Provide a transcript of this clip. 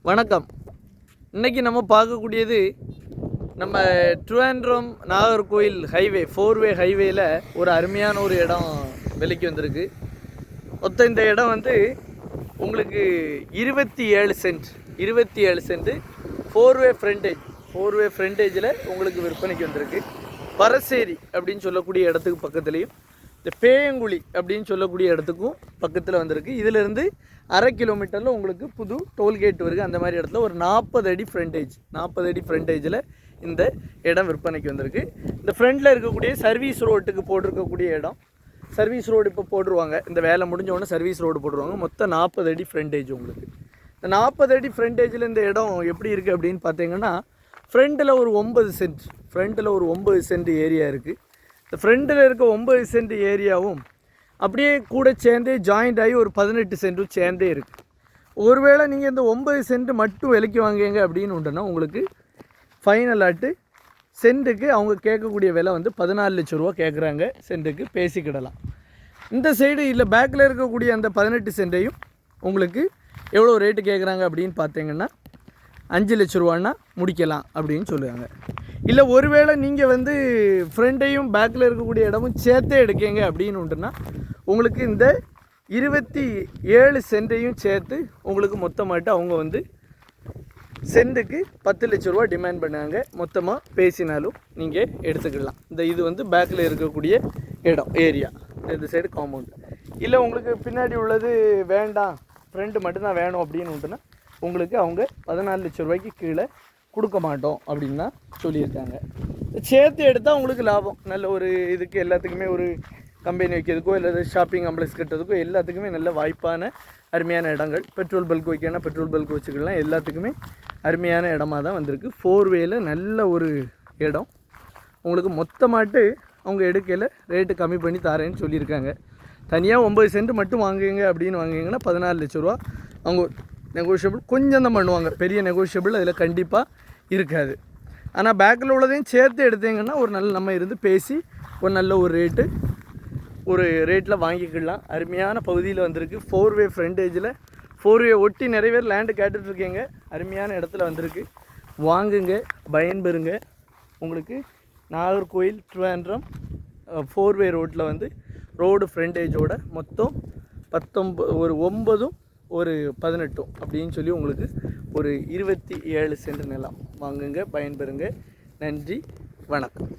வணக்கம். இன்றைக்கி நம்ம பார்க்கக்கூடியது நம்ம ட்ரிவாண்ட்ரம் நாகர்கோயில் ஹைவே 4-வே ஹைவேயில் ஒரு அருமையான ஒரு இடம் விலைக்கு வந்திருக்கு. மொத்தம் இந்த இடம் வந்து உங்களுக்கு 27 சென்ட் 4-வே ஃப்ரண்டேஜில் உங்களுக்கு விற்பனைக்கு வந்திருக்கு. பரசேரி அப்படின்னு சொல்லக்கூடிய இடத்துக்கு பக்கத்துலேயும் இந்த பேயங்குழி அப்படின்னு சொல்லக்கூடிய இடத்துக்கும் பக்கத்தில் வந்திருக்கு. இதிலிருந்து 1/2 கிலோமீட்டரில் உங்களுக்கு புது டோல்கேட் வருது. அந்த மாதிரி இடத்துல ஒரு 40 அடி ஃப்ரண்டேஜில் இந்த இடம் விற்பனைக்கு வந்திருக்கு. இந்த ஃப்ரண்டில் இருக்கக்கூடிய சர்வீஸ் ரோட்டுக்கு போட்டிருக்கக்கூடிய இடம். சர்வீஸ் ரோடு இப்போ போட்டுருவாங்க. இந்த வேலை முடிஞ்சவொடனே சர்வீஸ் ரோடு போட்டுருவாங்க. மொத்தம் 40 அடி ஃப்ரண்டேஜ் உங்களுக்கு. இந்த 40 அடி ஃப்ரண்டேஜில் இந்த இடம் எப்படி இருக்குது அப்படின்னு பார்த்தீங்கன்னா, ஃப்ரண்டில் ஒரு 9 சென்ட் ஏரியா இருக்குது. இந்த ஃப்ரண்டில் இருக்க 9 சென்ட் ஏரியாவும் அப்படியே கூட சேர்ந்தே ஜாயிண்ட் ஆகி ஒரு 18 சென்ட்டும் சேர்ந்தே இருக்குது. ஒருவேளை நீங்கள் இந்த 9 சென்ட் மட்டும் விலைக்கு வாங்குங்க அப்படின்னு உண்டுன்னா உங்களுக்கு ஃபைனல் ஆட்டு சென்ட்டுக்கு அவங்க கேட்கக்கூடிய விலை வந்து 14 லட்ச ரூபா கேட்குறாங்க. சென்ட்டுக்கு பேசிக்கிடலாம். இந்த சைடு இல்லை பேக்கில் இருக்கக்கூடிய அந்த 18 சென்ட்டையும் உங்களுக்கு எவ்வளோ ரேட்டு கேட்குறாங்க அப்படின்னு பார்த்தீங்கன்னா 5 லட்ச ரூபான்னா முடிக்கலாம் அப்படின்னு சொல்லுவாங்க. இல்லை ஒருவேளை நீங்கள் வந்து ஃப்ரண்ட்டையும் பேக்கில் இருக்கக்கூடிய இடமும் சேர்த்தே எடுக்கீங்க அப்படின்னு உண்டுன்னா உங்களுக்கு இந்த 27 சென்ட்டையும் சேர்த்து உங்களுக்கு மொத்தமாட்டு அவங்க வந்து சென்ட்டுக்கு 10 லட்ச ரூபா டிமாண்ட் பண்ணாங்க. மொத்தமாக பேசினாலும் நீங்கள் எடுத்துக்கலாம். இது வந்து பேக்கில் இருக்கக்கூடிய இடம் ஏரியா, இந்த சைடு காம்பவுண்டு. இல்லை உங்களுக்கு பின்னாடி உள்ளது வேண்டாம், ஃப்ரண்ட்டு மட்டும்தான் வேணும் அப்படின்னு உண்டுன்னா உங்களுக்கு அவங்க 14 லட்ச ரூபாய்க்கு கீழே கொடுக்க மாட்டோம் அப்படின்னு தான் சொல்லியிருக்காங்க. சேர்த்து எடுத்தால் உங்களுக்கு லாபம். நல்ல ஒரு இதுக்கு எல்லாத்துக்குமே ஒரு கம்பெனி வைக்கிறதுக்கோ இல்லை ஷாப்பிங் காம்ப்ளெக்ஸ் கட்டுறதுக்கோ எல்லாத்துக்குமே நல்ல வாய்ப்பான அருமையான இடங்கள். பெட்ரோல் பல்க் வைக்கணும், பெட்ரோல் பல்க் வச்சுக்கலாம். எல்லாத்துக்குமே அருமையான இடமாக தான் வந்திருக்கு. 4-வேல நல்ல ஒரு இடம். உங்களுக்கு மொத்தமாட்டு அவங்க எடுக்கையில் ரேட்டு கம்மி பண்ணி தரேன்னு சொல்லியிருக்காங்க. தனியாக 9 சென்ட் மட்டும் வாங்குவீங்க அப்படின்னு வாங்குவீங்கன்னா 14 லட்ச ரூபா அவங்க நெகோஷியபிள் கொஞ்சம் தான் பண்ணுவாங்க. பெரிய நெகோஷியபிள் அதில் கண்டிப்பாக இருக்காது. ஆனால் பேக்கில் உள்ளதையும் சேர்த்து எடுத்தீங்கன்னா ஒரு நல்ல நம்ம இருந்து பேசி ஒரு நல்ல ஒரு ரேட்டில் வாங்கிக்கலாம். அருமையான பகுதியில் வந்திருக்கு. 4-வே ஃப்ரண்டேஜில் 4-வே ஒட்டி நிறைய பேர் லேண்டு கேட்டுட்ருக்கீங்க. அருமையான இடத்துல வந்திருக்கு. வாங்குங்க, பயன்பெறுங்க. உங்களுக்கு நாகர்கோயில் ட்ரிவாண்ட்ரம் 4-வே ரோட்டில் வந்து ரோடு ஃப்ரண்டேஜோட மொத்தம் 9 ஒரு 18 அப்படின்னு சொல்லி உங்களுக்கு ஒரு 27 சென்ட் நிலம் வாங்குங்க, பயன்பெறுங்க. நன்றி, வணக்கம்.